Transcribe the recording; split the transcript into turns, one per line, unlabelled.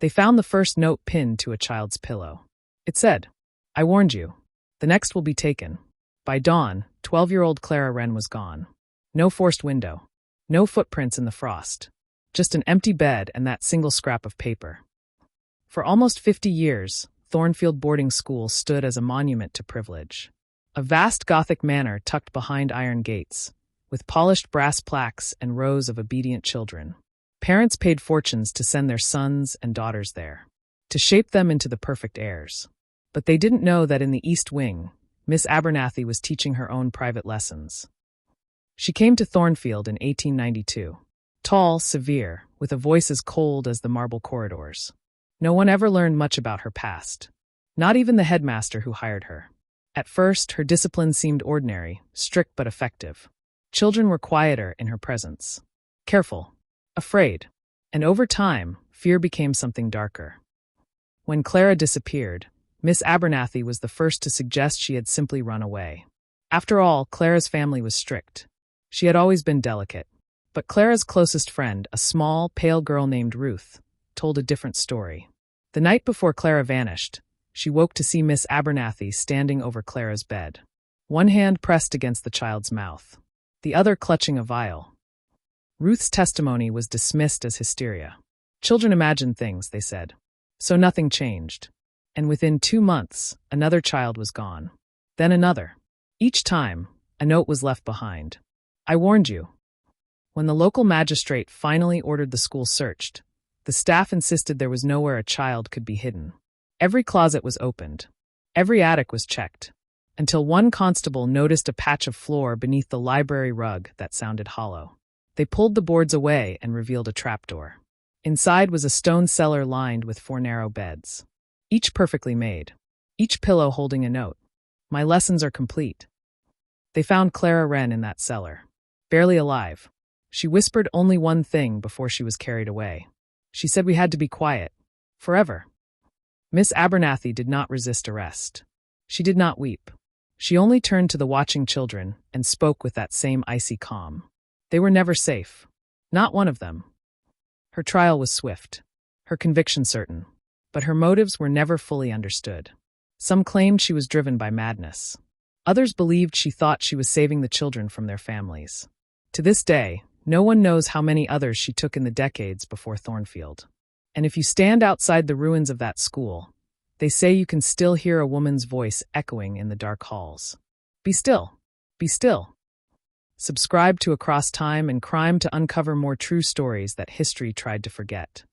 They found the first note pinned to a child's pillow. It said, "I warned you. The next will be taken." By dawn, 12-year-old Clara Wren was gone. No forced window. No footprints in the frost. Just an empty bed and that single scrap of paper. For almost 50 years, Thornfield Boarding School stood as a monument to privilege. A vast Gothic manor tucked behind iron gates, with polished brass plaques and rows of obedient children. Parents paid fortunes to send their sons and daughters there, to shape them into the perfect heirs. But they didn't know that in the East Wing, Miss Abernathy was teaching her own private lessons. She came to Thornfield in 1892, tall, severe, with a voice as cold as the marble corridors. No one ever learned much about her past, not even the headmaster who hired her. At first, her discipline seemed ordinary, strict but effective. Children were quieter in her presence, careful, afraid, and over time, fear became something darker. When Clara disappeared, Miss Abernathy was the first to suggest she had simply run away. After all, Clara's family was strict. She had always been delicate. But Clara's closest friend, a small, pale girl named Ruth, told a different story. The night before Clara vanished, she woke to see Miss Abernathy standing over Clara's bed, one hand pressed against the child's mouth, the other clutching a vial. Ruth's testimony was dismissed as hysteria. Children imagine things, they said. So nothing changed. And within 2 months, another child was gone. Then another. Each time, a note was left behind. "I warned you." When the local magistrate finally ordered the school searched, the staff insisted there was nowhere a child could be hidden. Every closet was opened. Every attic was checked. Until one constable noticed a patch of floor beneath the library rug that sounded hollow. They pulled the boards away and revealed a trapdoor. Inside was a stone cellar lined with 4 narrow beds, each perfectly made, each pillow holding a note. "My lessons are complete." They found Clara Wren in that cellar, barely alive. She whispered only one thing before she was carried away. She said we had to be quiet. Forever. Miss Abernathy did not resist arrest. She did not weep. She only turned to the watching children and spoke with that same icy calm. They were never safe. Not one of them. Her trial was swift. Her conviction certain. But her motives were never fully understood. Some claimed she was driven by madness. Others believed she thought she was saving the children from their families. To this day, no one knows how many others she took in the decades before Thornfield. And if you stand outside the ruins of that school, they say you can still hear a woman's voice echoing in the dark halls. Be still. Be still. Subscribe to Across Time and Crime to uncover more true stories that history tried to forget.